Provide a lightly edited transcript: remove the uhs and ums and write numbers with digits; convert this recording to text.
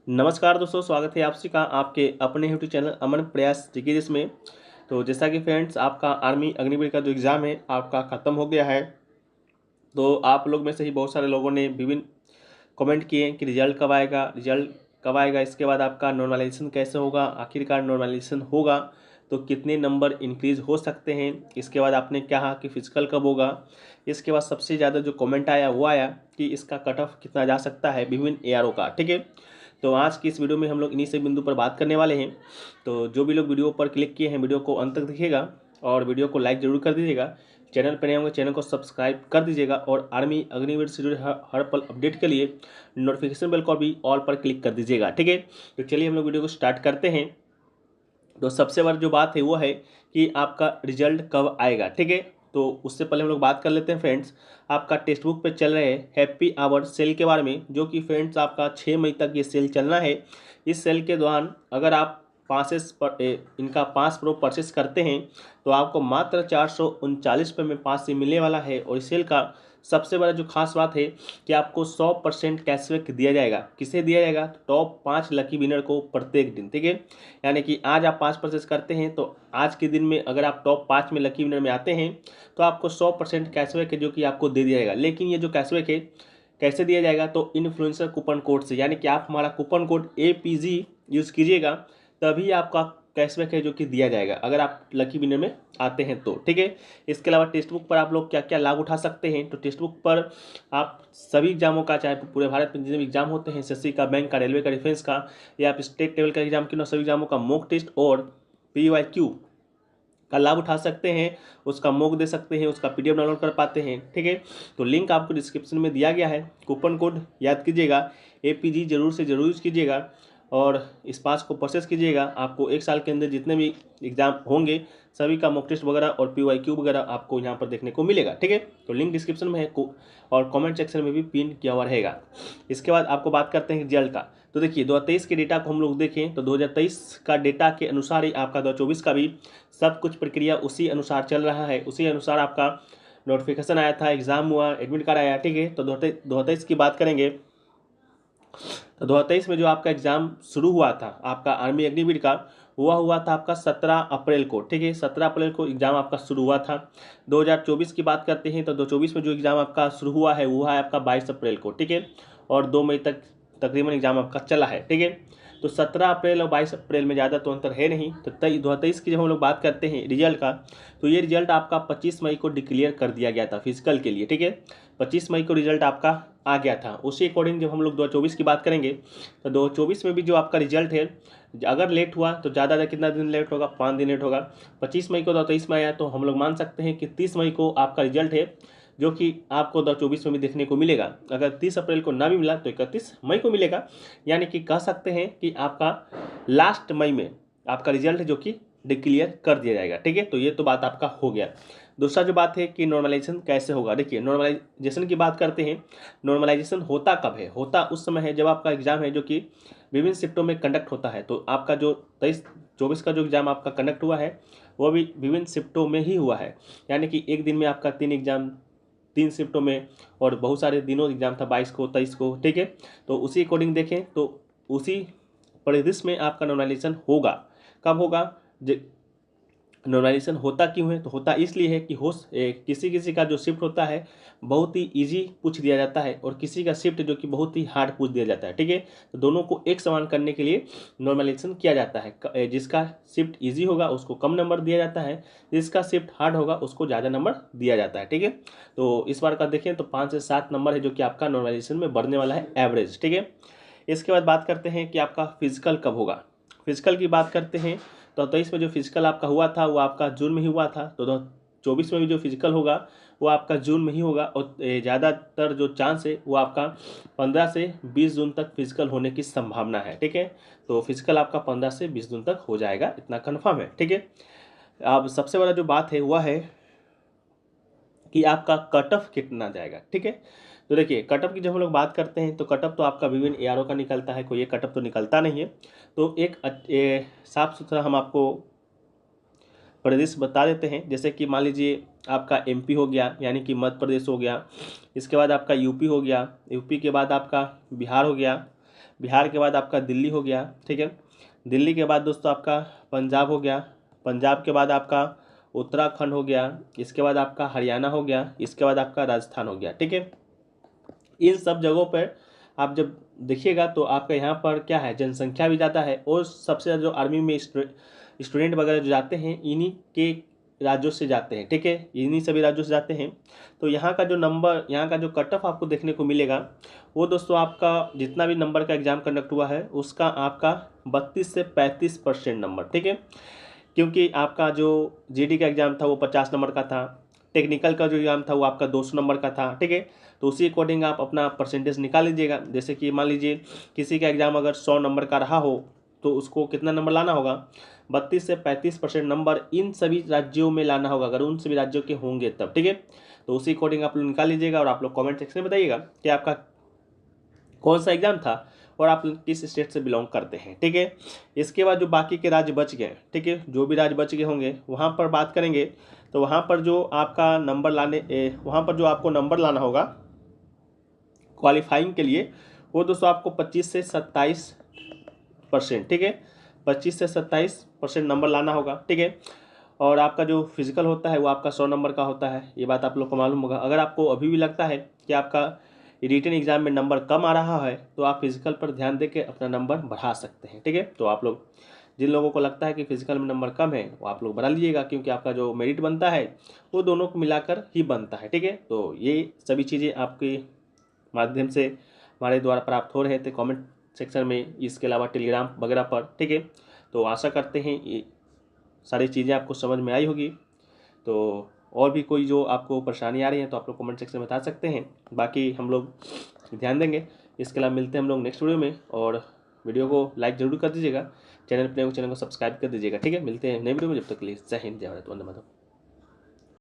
नमस्कार दोस्तों, स्वागत है आप सभी का आपके अपने यूट्यूब चैनल अमन प्रयास जिज्ञेस में। तो जैसा कि फ्रेंड्स, आपका आर्मी अग्निवीर का जो एग्ज़ाम है आपका ख़त्म हो गया है। तो आप लोग में से ही बहुत सारे लोगों ने विभिन्न कमेंट किए कि रिजल्ट कब आएगा, इसके बाद आपका नॉर्मलाइजेशन कैसे होगा, आखिरकार नॉर्मलाइजेशन होगा तो कितने नंबर इंक्रीज़ हो सकते हैं। इसके बाद आपने कहा कि फिजिकल कब होगा। इसके बाद सबसे ज़्यादा जो कमेंट आया वो आया कि इसका कट ऑफ कितना जा सकता है विभिन्न एआरओ का। ठीक है, तो आज की इस वीडियो में हम लोग इन्हीं से बिंदु पर बात करने वाले हैं। तो जो भी लोग वीडियो पर क्लिक किए हैं, वीडियो को अंत तक देखिएगा और वीडियो को लाइक ज़रूर कर दीजिएगा। चैनल पर नए होंगे चैनल को सब्सक्राइब कर दीजिएगा और आर्मी अग्निवीर से जुड़े हर पल अपडेट के लिए नोटिफिकेशन बेल को भी ऑल पर क्लिक कर दीजिएगा। ठीक है, तो चलिए हम लोग वीडियो को स्टार्ट करते हैं। तो सबसे बड़ी जो बात है वो है कि आपका रिजल्ट कब आएगा। ठीक है, तो उससे पहले हम लोग बात कर लेते हैं फ्रेंड्स, आपका टेक्स्ट बुक पे चल रहे हैप्पी आवर सेल के बारे में, जो कि फ्रेंड्स आपका 6 मई तक ये सेल चलना है। इस सेल के दौरान अगर आप इनका 5 प्रो परचेस करते हैं तो आपको मात्र 439 रुपये में 5 से मिलने वाला है। और इस सेल का सबसे बड़ा जो खास बात है कि आपको 100% कैशबैक दिया जाएगा। किसे दिया जाएगा? टॉप 5 लकी विनर को प्रत्येक दिन। ठीक है, यानी कि आज आप 5 परचेस करते हैं तो आज के दिन में अगर आप टॉप 5 में लकी विनर में आते हैं तो आपको 100% कैशबैक है जो कि आपको दे दिया जाएगा। लेकिन ये जो कैशबैक है कैसे दिया जाएगा? तो इन्फ्लुएंसर कूपन कोड से, यानी कि आप हमारा कूपन कोड APG यूज़ कीजिएगा तभी आपका कैशबैक है जो कि दिया जाएगा अगर आप लकी विनर में आते हैं तो। ठीक है, इसके अलावा टेक्स्ट बुक पर आप लोग क्या क्या लाभ उठा सकते हैं? तो टेक्स्ट बुक पर आप सभी एग्जामों का, चाहे पूरे भारत में जितने भी एग्जाम होते हैं, एसएससी का, बैंक का, रेलवे का, डिफेंस का या आप स्टेट लेवल का एग्जाम क्यों ना, सभी एग्जामों का मॉक टेस्ट और PYQ का लाभ उठा सकते हैं। उसका मॉक दे सकते हैं, उसका PDF डाउनलोड कर पाते हैं। ठीक है, तो लिंक आपको डिस्क्रिप्शन में दिया गया है। कूपन कोड याद कीजिएगा, APG जरूर से ज़रूर यूज़ कीजिएगा और इस पास को प्रोसेस कीजिएगा। आपको 1 साल के अंदर जितने भी एग्जाम होंगे सभी का मॉक टेस्ट वगैरह और PYQ वगैरह आपको यहाँ पर देखने को मिलेगा। ठीक है, तो लिंक डिस्क्रिप्शन में है और कमेंट सेक्शन में भी पिन किया हुआ रहेगा। इसके बाद आपको बात करते हैं रिजल्ट का। तो देखिए 2023 के डेटा को हम लोग देखें तो 2023 का डेटा के अनुसार ही आपका 2024 का भी सब कुछ प्रक्रिया उसी अनुसार चल रहा है। उसी अनुसार आपका नोटिफिकेशन आया था, एग्ज़ाम हुआ, एडमिट कार्ड आया। ठीक है, तो 2023 की बात करेंगे तो 2023 में जो आपका एग्ज़ाम शुरू हुआ था आपका आर्मी अग्निवीर का, हुआ था आपका 17 अप्रैल को। ठीक है, 17 अप्रैल को एग्ज़ाम आपका शुरू हुआ था। 2024 की बात करते हैं तो 2024 में जो एग्ज़ाम आपका शुरू हुआ है वो है आपका 22 अप्रैल को। ठीक है, और 2 मई तक तकरीबन एग्ज़ाम आपका चला है। ठीक है, तो 17 अप्रैल और 22 अप्रैल में ज़्यादा तो अंतर है नहीं। तो 2023 की जब हम लोग बात करते हैं रिजल्ट का, तो ये रिजल्ट आपका 25 मई को डिक्लेयर कर दिया गया था फिजिकल के लिए। ठीक है, 25 मई को रिजल्ट आपका आ गया था। उसी अकॉर्डिंग जब हम लोग 2024 की बात करेंगे तो 2024 में भी जो आपका रिजल्ट है, अगर लेट हुआ तो ज़्यादा कितना दिन लेट होगा? 5 दिन लेट होगा। 25 मई को 2023 में आया तो हम लोग मान सकते हैं कि 30 मई को आपका रिजल्ट है जो कि आपको 2024 में भी देखने को मिलेगा। अगर 30 अप्रैल को ना भी मिला तो 31 मई को मिलेगा। यानी कि कह सकते हैं कि आपका लास्ट मई में आपका रिजल्ट है जो कि डिक्लेयर कर दिया जाएगा। ठीक है, तो ये तो बात आपका हो गया। दूसरा जो बात है कि नॉर्मलाइजेशन कैसे होगा। देखिए नॉर्मलाइजेशन की बात करते हैं। नॉर्मलाइजेशन होता कब है? होता उस समय है जब आपका एग्जाम है जो कि विभिन्न शिफ्टों में कंडक्ट होता है। तो आपका जो 23-24 का जो एग्ज़ाम आपका कंडक्ट हुआ है वो भी विभिन्न शिफ्टों में ही हुआ है। यानी कि एक दिन में आपका 3 एग्जाम 3 शिफ्टों में, और बहुत सारे दिनों एग्जाम था 22 को 23 को। ठीक है, तो उसी अकॉर्डिंग देखें तो उसी परिदृश्य में आपका नॉर्मलाइजेशन होगा। कब होगा? नॉर्मलाइजेशन होता क्यों है? तो होता इसलिए है कि किसी किसी का जो शिफ्ट होता है बहुत ही इजी पूछ दिया जाता है और किसी का शिफ्ट जो कि बहुत ही हार्ड पूछ दिया जाता है। ठीक है, तो दोनों को एक समान करने के लिए नॉर्मलाइजेशन किया जाता है। जिसका शिफ्ट इजी होगा उसको कम नंबर दिया जाता है, जिसका शिफ्ट हार्ड होगा उसको ज़्यादा नंबर दिया जाता है। ठीक है, तो इस बार का देखें तो 5 से 7 नंबर है जो कि आपका नॉर्मलाइजेशन में बढ़ने वाला है एवरेज। ठीक है, इसके बाद बात करते हैं कि आपका फिजिकल कब होगा। फिजिकल की बात करते हैं तो 23 में जो फिजिकल आपका हुआ था वो आपका जून में ही हुआ था। तो 24 में भी जो फिजिकल होगा वो आपका जून में ही होगा और ज़्यादातर जो चांस है वो आपका 15 से 20 जून तक फिजिकल होने की संभावना है। ठीक है, तो फिजिकल आपका 15 से 20 जून तक हो जाएगा, इतना कन्फर्म है। ठीक है, अब सबसे बड़ा जो बात है वह है कि आपका कट ऑफ कितना जाएगा। ठीक है, तो देखिए कट ऑफ की जब हम लोग बात करते हैं तो कट ऑफ तो आपका विभिन्न एआरओ का निकलता है, कोई एक कट ऑफ तो निकलता नहीं है। तो एक साफ सुथरा हम आपको प्रदेश बता देते हैं। जैसे कि मान लीजिए आपका MP हो गया, यानी कि मध्य प्रदेश हो गया। इसके बाद आपका यूपी हो गया, यूपी के बाद आपका बिहार हो गया, बिहार के बाद आपका दिल्ली हो गया, ठीक है। दिल्ली के बाद दोस्तों आपका पंजाब हो गया, पंजाब के बाद आपका उत्तराखंड हो गया, इसके बाद आपका हरियाणा हो गया, इसके बाद आपका राजस्थान हो गया, ठीक है। इन सब जगहों पर आप जब देखिएगा तो आपका यहाँ पर क्या है, जनसंख्या भी ज़्यादा है और सबसे ज़्यादा जो आर्मी में स्टूडेंट वगैरह जो जाते हैं इन्हीं के राज्यों से जाते हैं, ठीक है, इन्हीं सभी राज्यों से जाते हैं। तो यहाँ का जो नंबर, यहाँ का जो कट ऑफ आपको देखने को मिलेगा वो दोस्तों आपका जितना भी नंबर का एग्ज़ाम कंडक्ट हुआ है उसका आपका 32 से 35% नंबर, ठीक है। क्योंकि आपका जो जीडी का एग्ज़ाम था वो 50 नंबर का था, टेक्निकल का जो एग्ज़ाम था वो आपका 200 नंबर का था, ठीक है। तो उसी अकॉर्डिंग आप अपना परसेंटेज निकाल लीजिएगा। जैसे कि मान लीजिए किसी का एग्ज़ाम अगर 100 नंबर का रहा हो तो उसको कितना नंबर लाना होगा, 32 से 35% नंबर इन सभी राज्यों में लाना होगा, अगर उन सभी राज्यों के होंगे तब, ठीक है। तो उसी अकॉर्डिंग आप लोग निकाल लीजिएगा और आप लोग कॉमेंट सेक्शन में बताइएगा कि आपका कौन सा एग्ज़ाम था और आप किस स्टेट से बिलोंग करते हैं, ठीक है। इसके बाद जो बाकी के राज्य बच गए, ठीक है, जो भी राज्य बच गए होंगे वहाँ पर बात करेंगे। तो वहाँ पर जो आपका नंबर वहाँ पर जो आपको नंबर लाना होगा क्वालिफाइंग के लिए वो दोस्तों आपको 25 से 27%, ठीक है, 25 से 27% नंबर लाना होगा, ठीक है। और आपका जो फिजिकल होता है वो आपका 100 नंबर का होता है, ये बात आप लोग को मालूम होगा। अगर आपको अभी भी लगता है कि आपका रिटन एग्जाम में नंबर कम आ रहा है तो आप फिजिकल पर ध्यान दे के अपना नंबर बढ़ा सकते हैं, ठीक है। तो आप लोग जिन लोगों को लगता है कि फिजिकल में नंबर कम है वो आप लोग बढ़ा लीजिएगा, क्योंकि आपका जो मेरिट बनता है वो दोनों को मिलाकर ही बनता है, ठीक है। तो ये सभी चीज़ें आपके माध्यम से हमारे द्वारा प्राप्त हो रहे थे कमेंट सेक्शन में, इसके अलावा टेलीग्राम वगैरह पर, ठीक है। तो आशा करते हैं ये सारी चीज़ें आपको समझ में आई होगी। तो और भी कोई जो आपको परेशानी आ रही है तो आप लोग कमेंट सेक्शन में बता सकते हैं, बाकी हम लोग ध्यान देंगे। इसके अलावा मिलते हैं हम लोग नेक्स्ट वीडियो में, और वीडियो को लाइक जरूर कर दीजिएगा, चैनल को सब्सक्राइब कर दीजिएगा, ठीक है। मिलते हैं नए वीडियो में, जब तक के लिए जय हिंद, जय भारत, वंदे मातरम।